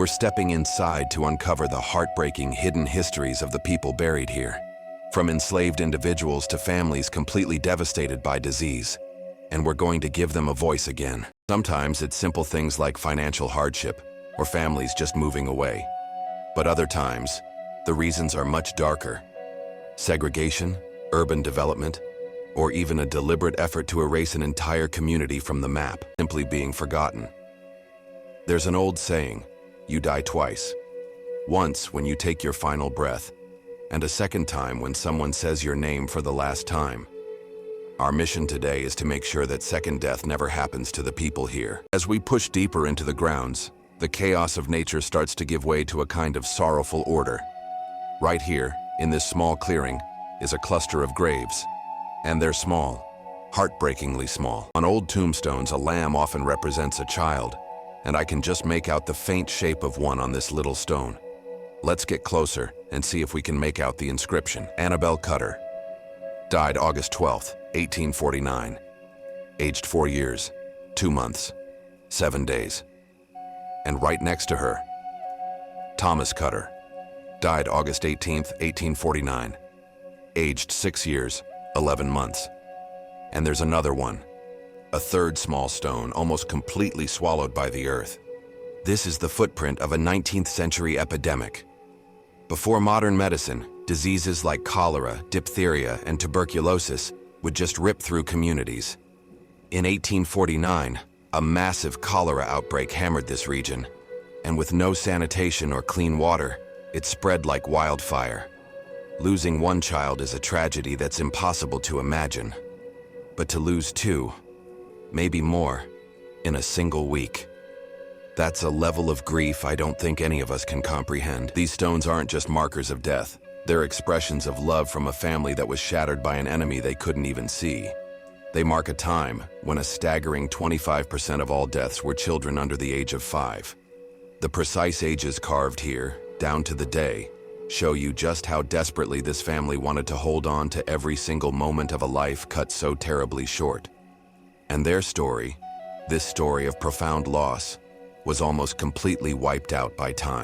We're stepping inside to uncover the heartbreaking hidden histories of the people buried here. From enslaved individuals to families completely devastated by disease. And we're going to give them a voice again. Sometimes it's simple things like financial hardship or families just moving away. But other times, the reasons are much darker. Segregation, urban development, or even a deliberate effort to erase an entire community from the map, simply being forgotten. There's an old saying, you die twice. Once when you take your final breath, and a second time when someone says your name for the last time. Our mission today is to make sure that second death never happens to the people here. As we push deeper into the grounds, the chaos of nature starts to give way to a kind of sorrowful order. Right here, in this small clearing, is a cluster of graves. And they're small, heartbreakingly small. On old tombstones, a lamb often represents a child, and I can just make out the faint shape of one on this little stone. Let's get closer and see if we can make out the inscription. Annabelle Cutter. Died August 12, 1849. Aged 4 years, 2 months, 7 days. And right next to her, Thomas Cutter. Died August 18, 1849. Aged 6 years, 11 months. And there's another one. A third small stone, almost completely swallowed by the earth. This is the footprint of a 19th century epidemic. Before modern medicine, diseases like cholera, diphtheria, and tuberculosis would just rip through communities. In 1849, a massive cholera outbreak hammered this region, and with no sanitation or clean water, it spread like wildfire. Losing one child is a tragedy that's impossible to imagine. But to lose 2, maybe more, in a single week. That's a level of grief I don't think any of us can comprehend. These stones aren't just markers of death. They're expressions of love from a family that was shattered by an enemy they couldn't even see. They mark a time when a staggering 25% of all deaths were children under the age of 5. The precise ages carved here, down to the day, show you just how desperately this family wanted to hold on to every single moment of a life cut so terribly short. And their story, this story of profound loss, was almost completely wiped out by time.